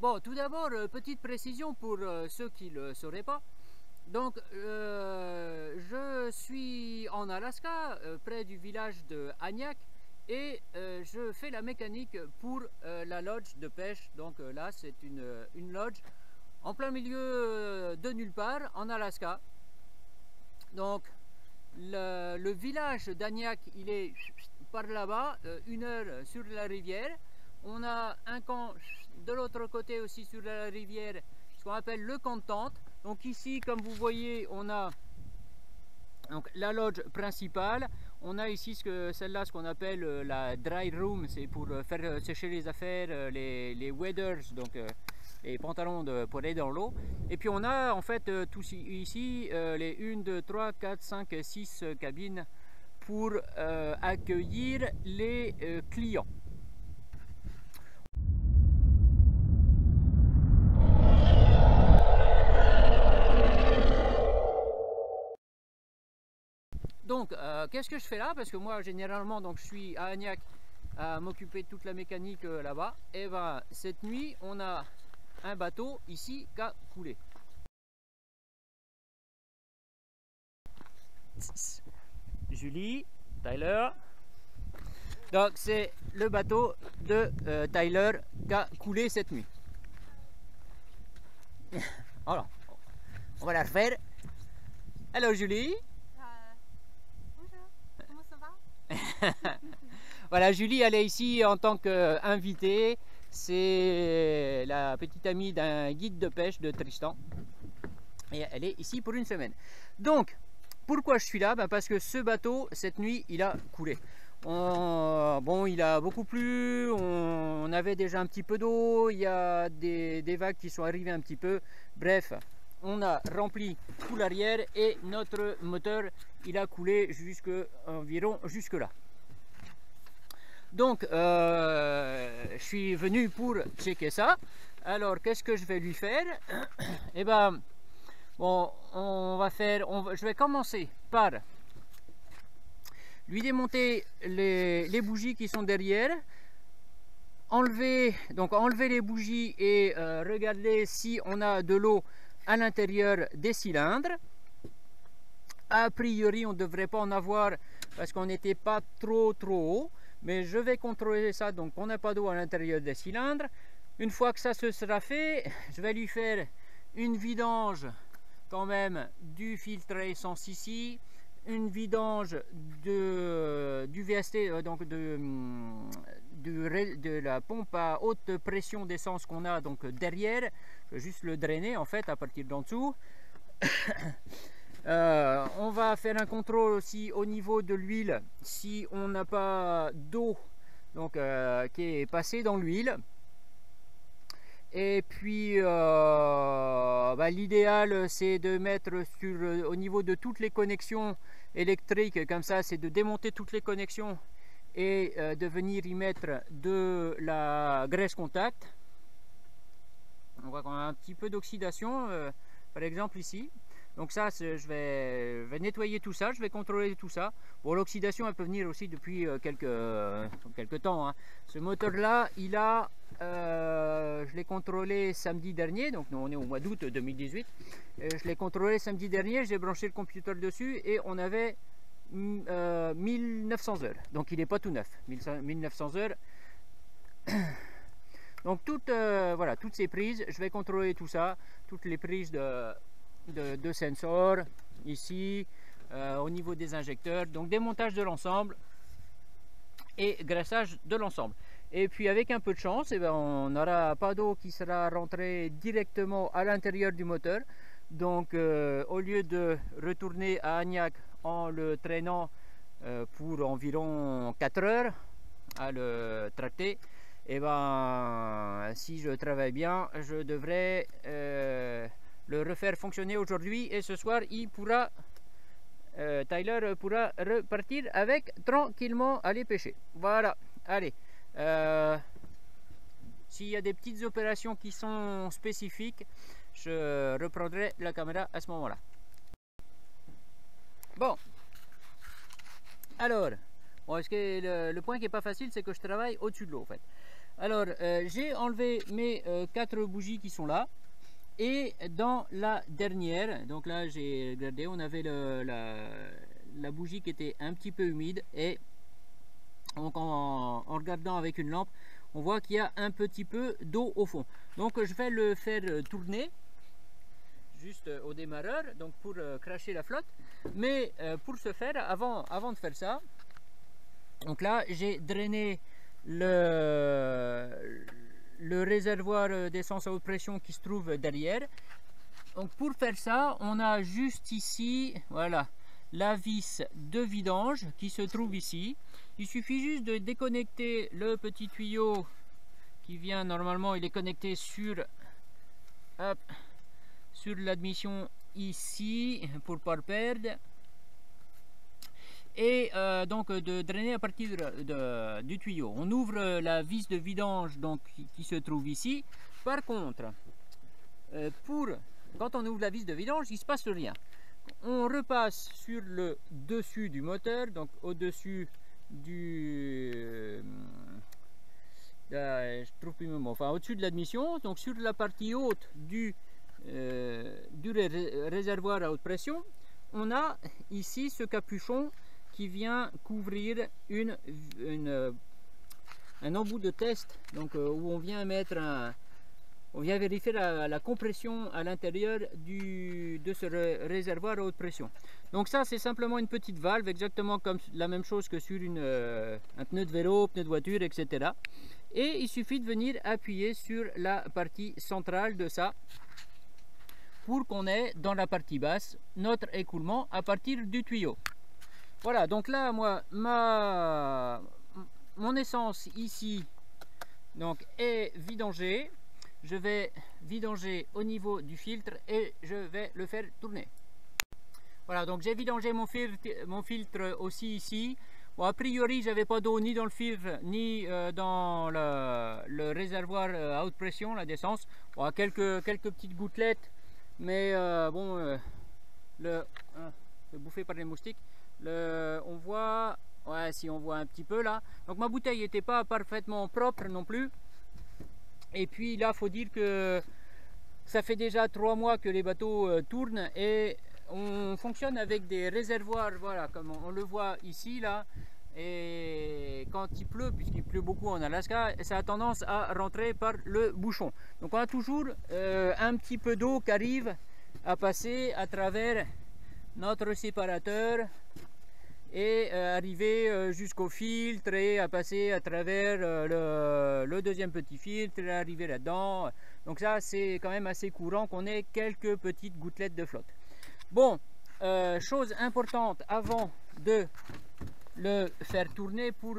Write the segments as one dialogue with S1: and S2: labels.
S1: Bon, tout d'abord, petite précision pour ceux qui ne le sauraient pas. Donc, je suis en Alaska, près du village de Aniak, et je fais la mécanique pour la lodge de pêche. Donc là, c'est une lodge en plein milieu de nulle part, en Alaska. Donc, le village d'Aniak, il est par là-bas, 1 heure sur la rivière. On a un camp de l'autre côté aussi sur la rivière, ce qu'on appelle le camp de tente. Donc ici, comme vous voyez, on a donc la lodge principale. On a ici celle-là, ce qu'on appelle la dry room, c'est pour faire sécher les affaires, les waders, donc les pantalons pour aller dans l'eau. Et puis on a en fait ici les 1, 2, 3, 4, 5, 6 cabines pour accueillir les clients. Donc, qu'est-ce que je fais là? Parce que moi, généralement, donc, je suis à Aniak à m'occuper de toute la mécanique là-bas. Et ben, cette nuit, on a un bateau ici qui a coulé. Julie, Tyler. Donc, c'est le bateau de Tyler qui a coulé cette nuit. Alors, on va la refaire. Hello, Julie. Voilà, Julie, elle est ici en tant qu'invitée. C'est la petite amie d'un guide de pêche de Tristan. Et elle est ici pour 1 semaine. Donc, pourquoi je suis là? Parce que ce bateau, cette nuit, il a coulé. Bon, il a beaucoup plu, on avait déjà un petit peu d'eau, il y a des vagues qui sont arrivées un petit peu. Bref, on a rempli tout l'arrière et notre moteur, il a coulé environ jusque là. Donc, je suis venu pour checker ça. Alors, qu'est-ce que je vais lui faire? Eh ben, bon, je vais commencer par lui démonter les bougies qui sont derrière, enlever les bougies et regarder si on a de l'eau à l'intérieur des cylindres. A priori, on ne devrait pas en avoir parce qu'on n'était pas trop haut. Mais je vais contrôler ça, donc on n'a pas d'eau à l'intérieur des cylindres. Une fois que ça se sera fait, je vais lui faire une vidange quand même du filtre essence ici, une vidange du VST, donc de la pompe à haute pression d'essence qu'on a donc derrière. Je vais juste le drainer en fait à partir d'en dessous. On va faire un contrôle aussi au niveau de l'huile si on n'a pas d'eau donc qui est passée dans l'huile. Et puis l'idéal c'est de mettre au niveau de toutes les connexions électriques, comme ça c'est de démonter toutes les connexions et de venir y mettre de la graisse contact. On voit qu'on a un petit peu d'oxydation par exemple ici. Donc ça, je vais nettoyer tout ça, je vais contrôler tout ça. Bon, l'oxydation, elle peut venir aussi depuis quelques temps. Hein. Ce moteur-là, je l'ai contrôlé samedi dernier, donc nous on est au mois d'août 2018. Je l'ai contrôlé samedi dernier, j'ai branché le computer dessus et on avait 1900 heures. Donc il n'est pas tout neuf, 1900 heures. Donc voilà, toutes ces prises, je vais contrôler tout ça, toutes les prises de sensors ici au niveau des injecteurs, donc démontage de l'ensemble et graissage de l'ensemble. Et puis avec un peu de chance, on n'aura pas d'eau qui sera rentrée directement à l'intérieur du moteur. Donc au lieu de retourner à Aniak en le traînant pour environ 4 heures à le tracter, si je travaille bien, je devrais le refaire fonctionner aujourd'hui et ce soir Tyler pourra repartir avec tranquillement aller pêcher. Voilà, allez, s'il y a des petites opérations qui sont spécifiques, je reprendrai la caméra à ce moment là. Bon, alors, est-ce que le point qui est pas facile, c'est que je travaille au-dessus de l'eau en fait. Alors, j'ai enlevé mes 4 bougies qui sont là. Et dans la dernière, donc là j'ai regardé, on avait la bougie qui était un petit peu humide. Et donc en regardant avec une lampe, on voit qu'il y a un petit peu d'eau au fond. Donc je vais le faire tourner juste au démarreur, donc pour cracher la flotte. Mais pour ce faire, avant de faire ça, donc là j'ai drainé le réservoir d'essence à haute pression qui se trouve derrière. Donc pour faire ça, on a juste ici, voilà, la vis de vidange qui se trouve ici. Il suffit juste de déconnecter le petit tuyau qui vient, normalement il est connecté sur l'admission ici pour ne pas le perdre. Et donc de drainer à partir du tuyau. On ouvre la vis de vidange donc, qui se trouve ici. Par contre, quand on ouvre la vis de vidange, il ne se passe rien. On repasse sur le dessus du moteur, donc au-dessus je trouve plus le mot, enfin au-dessus de l'admission, donc sur la partie haute du réservoir à haute pression, on a ici ce capuchon qui vient couvrir un embout de test, donc où on vient mettre on vient vérifier la compression à l'intérieur de ce réservoir à haute pression. Donc ça c'est simplement une petite valve, exactement comme la même chose que sur un pneu de vélo, pneu de voiture, etc. Et il suffit de venir appuyer sur la partie centrale de ça pour qu'on ait dans la partie basse notre écoulement à partir du tuyau. Voilà, donc là moi mon essence ici donc est vidangée. Je vais vidanger au niveau du filtre et je vais le faire tourner. Voilà, donc j'ai vidangé mon filtre aussi ici. Bon, a priori j'avais pas d'eau ni dans le filtre ni dans le réservoir à haute pression, la d'essence. Bon, quelques petites gouttelettes, mais c'est bouffé par les moustiques. On voit, ouais, si on voit un petit peu là. Donc ma bouteille n'était pas parfaitement propre non plus. Et puis là, faut dire que ça fait déjà 3 mois que les bateaux tournent et on fonctionne avec des réservoirs, voilà, comme on le voit ici là. Et quand il pleut, puisqu'il pleut beaucoup en Alaska, ça a tendance à rentrer par le bouchon. Donc on a toujours un petit peu d'eau qui arrive à passer à travers notre séparateur et arriver jusqu'au filtre et à passer à travers le deuxième petit filtre et arriver là-dedans. Donc ça c'est quand même assez courant qu'on ait quelques petites gouttelettes de flotte. Bon, chose importante avant de le faire tourner pour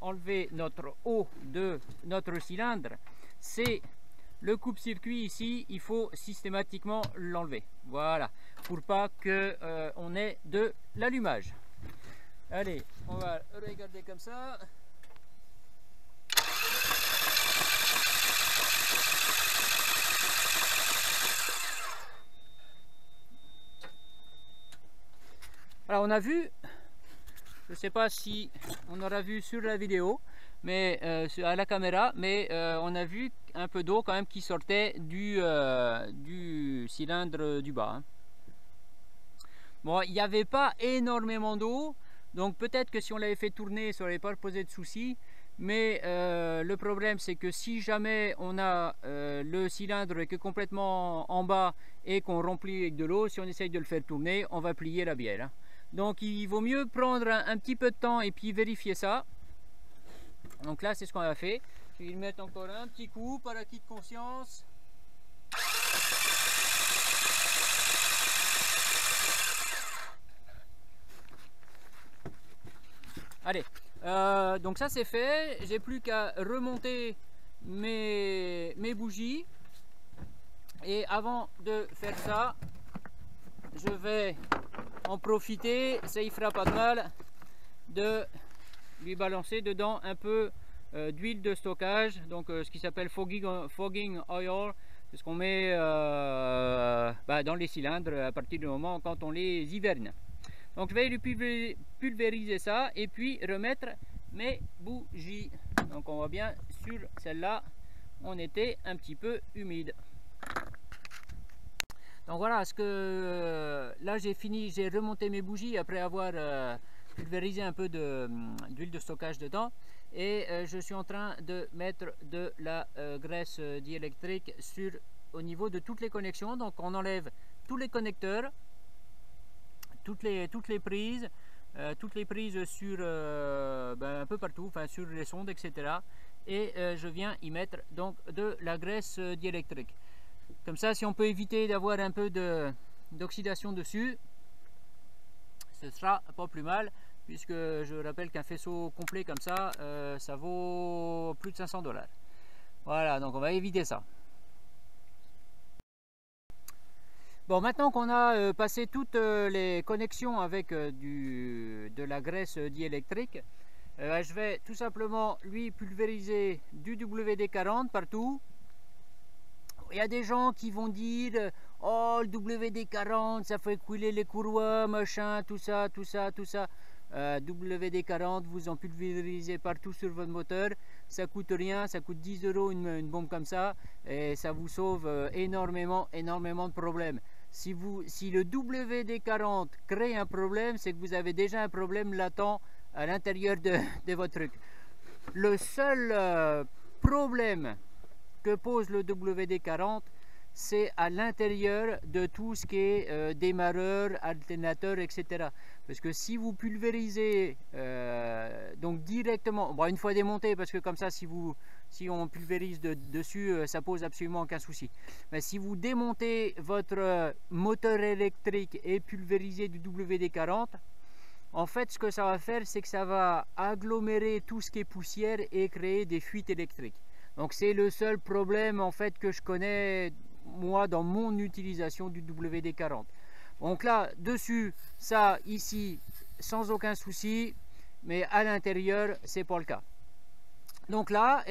S1: enlever notre eau de notre cylindre, c'est le coupe-circuit ici, il faut systématiquement l'enlever. Voilà, pour pas que on ait de l'allumage. Allez, on va regarder comme ça. Alors on a vu, je ne sais pas si on aura vu sur la vidéo, mais à la caméra, mais on a vu un peu d'eau quand même qui sortait du cylindre du bas. Hein. Bon, il n'y avait pas énormément d'eau, donc peut-être que si on l'avait fait tourner, ça n'aurait pas posé de soucis. Mais le problème, c'est que si jamais on a le cylindre qui est complètement en bas et qu'on remplit avec de l'eau, si on essaye de le faire tourner, on va plier la bielle. Hein. Donc il vaut mieux prendre un petit peu de temps et puis vérifier ça. Donc là, c'est ce qu'on a fait. Je vais y mettre encore un petit coup par acquis de conscience. Allez, donc ça c'est fait. J'ai plus qu'à remonter mes bougies. Et avant de faire ça, je vais en profiter, ça y fera pas de mal, de lui balancer dedans un peu d'huile de stockage, donc ce qui s'appelle fogging oil, c'est ce qu'on met dans les cylindres à partir du moment quand on les hiverne. Donc je vais lui pulvériser ça et puis remettre mes bougies. Donc on va bien sur celle-là, on était un petit peu humide. Donc voilà, là j'ai fini, j'ai remonté mes bougies après avoir pulvérisé un peu d'huile de stockage dedans. Et je suis en train de mettre de la graisse diélectrique au niveau de toutes les connexions. Donc on enlève tous les connecteurs, toutes les prises, sur un peu partout, enfin sur les sondes, etc. Et je viens y mettre donc de la graisse diélectrique. Comme ça, si on peut éviter d'avoir un peu d'oxydation dessus, ce sera pas plus mal, puisque je rappelle qu'un faisceau complet comme ça, ça vaut plus de 500 $. Voilà, donc on va éviter ça. Bon, maintenant qu'on a passé toutes les connexions avec de la graisse diélectrique, je vais tout simplement lui pulvériser du WD-40 partout. Il y a des gens qui vont dire « Oh, le WD-40, ça fait couler les courroies, machin, tout ça. WD-40, vous en pulvérisez partout sur votre moteur. Ça coûte rien, ça coûte 10 € une bombe comme ça. Et ça vous sauve énormément de problèmes. Si le WD-40 crée un problème, c'est que vous avez déjà un problème latent à l'intérieur de votre truc. Le seul problème que pose le WD-40, c'est à l'intérieur de tout ce qui est démarreur, alternateur, etc. Parce que si vous pulvérisez donc directement, bon, une fois démonté, parce que comme ça, si on pulvérise dessus, ça pose absolument aucun souci. Mais si vous démontez votre moteur électrique et pulvérisez du WD-40, en fait, ce que ça va faire, c'est que ça va agglomérer tout ce qui est poussière et créer des fuites électriques. Donc c'est le seul problème en fait que je connais moi dans mon utilisation du WD-40. Donc là dessus, ça ici sans aucun souci, mais à l'intérieur c'est pas le cas. Donc là,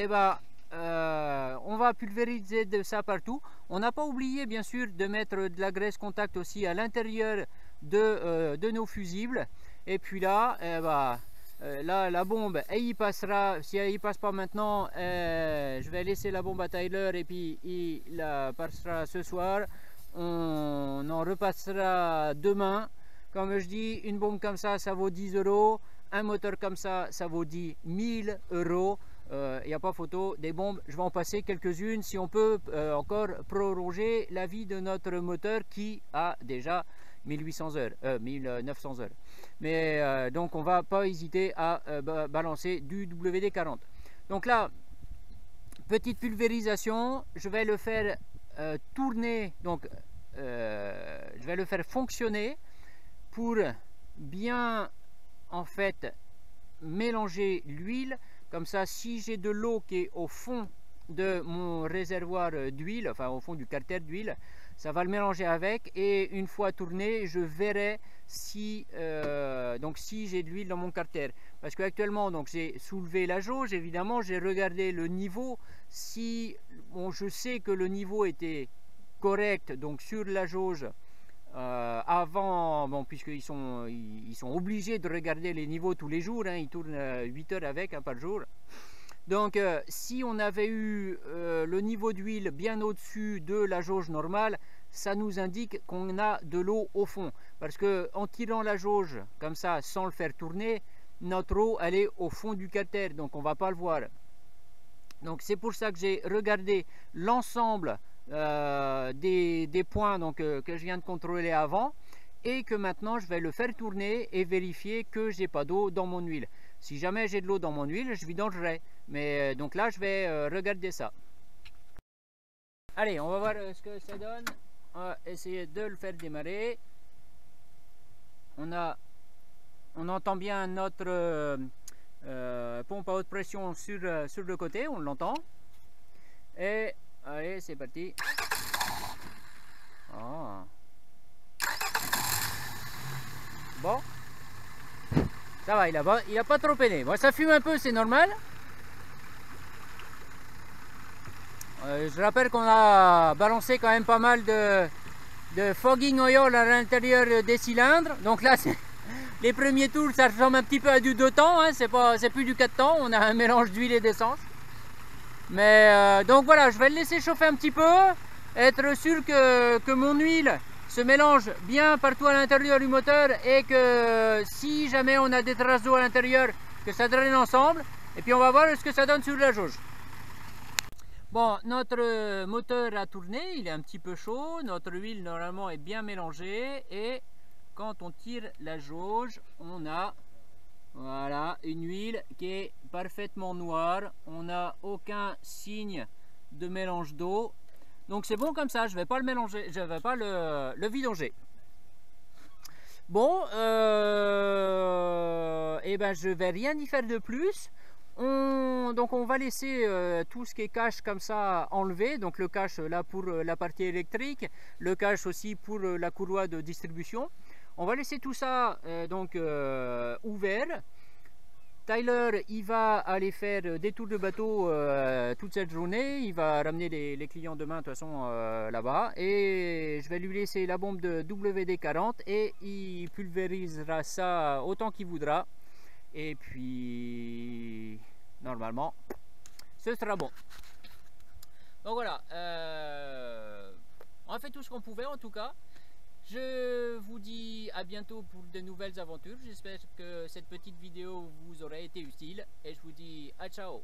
S1: on va pulvériser de ça partout. On n'a pas oublié bien sûr de mettre de la graisse contact aussi à l'intérieur de nos fusibles. Et puis là, là, la bombe, elle y passera. Si elle y passe pas maintenant, je vais laisser la bombe à Tyler et puis il la passera ce soir. On en repassera demain. Comme je dis, une bombe comme ça, ça vaut 10 €. Un moteur comme ça, ça vaut 10 000 €. Il n'y a pas photo. Des bombes, je vais en passer quelques-unes si on peut encore prolonger la vie de notre moteur qui a déjà 1800 heures, 1900 heures. Mais donc on va pas hésiter à balancer du WD-40. Donc là, petite pulvérisation, je vais le faire tourner, donc je vais le faire fonctionner pour bien en fait mélanger l'huile. Comme ça, si j'ai de l'eau qui est au fond de mon réservoir d'huile, enfin au fond du carter d'huile, ça va le mélanger avec, et une fois tourné, je verrai si j'ai de l'huile dans mon carter. Parce qu'actuellement, donc j'ai soulevé la jauge, évidemment, j'ai regardé le niveau. Si je sais que le niveau était correct, donc sur la jauge avant, bon, puisqu'ils sont obligés de regarder les niveaux tous les jours, hein, ils tournent 8 heures avec, hein, par jour. Donc si on avait eu le niveau d'huile bien au-dessus de la jauge normale, ça nous indique qu'on a de l'eau au fond. Parce que en tirant la jauge comme ça sans le faire tourner, notre eau elle est au fond du carter, donc on ne va pas le voir. Donc c'est pour ça que j'ai regardé l'ensemble des points donc, que je viens de contrôler avant, et que maintenant je vais le faire tourner et vérifier que j'ai pas d'eau dans mon huile. Si jamais j'ai de l'eau dans mon huile, je vidangerai. Mais donc là, je vais regarder ça. Allez, on va voir ce que ça donne. On va essayer de le faire démarrer. On entend bien notre pompe à haute pression sur le côté, on l'entend. Et allez, c'est parti. Oh. Bon. Ça va, il a pas trop peiné. Bon, ça fume un peu, c'est normal. Je rappelle qu'on a balancé quand même pas mal de fogging oil à l'intérieur des cylindres. Donc là, les premiers tours, ça ressemble un petit peu à du 2 temps. Hein. C'est plus du 4 temps. On a un mélange d'huile et d'essence. Mais donc voilà, je vais le laisser chauffer un petit peu, être sûr que mon huile se mélange bien partout à l'intérieur du moteur et que si jamais on a des traces d'eau à l'intérieur, que ça draine ensemble. Et puis on va voir ce que ça donne sur la jauge. Bon, notre moteur a tourné, il est un petit peu chaud, notre huile normalement est bien mélangée et quand on tire la jauge, on a voilà une huile qui est parfaitement noire, on n'a aucun signe de mélange d'eau. Donc c'est bon comme ça, je ne vais pas le mélanger, je ne vais pas le vidanger. Bon, et ben je vais rien y faire de plus. Donc on va laisser tout ce qui est cache comme ça enlevé, donc le cache là pour la partie électrique, le cache aussi pour la courroie de distribution. On va laisser tout ça ouvert. Tyler, il va aller faire des tours de bateau toute cette journée. Il va ramener les clients demain de toute façon là-bas. Et je vais lui laisser la bombe de WD-40 et il pulvérisera ça autant qu'il voudra. Et puis, normalement, ce sera bon. Donc voilà, on a fait tout ce qu'on pouvait en tout cas. Je vous dis à bientôt pour de nouvelles aventures. J'espère que cette petite vidéo vous aura été utile. Et je vous dis à ciao.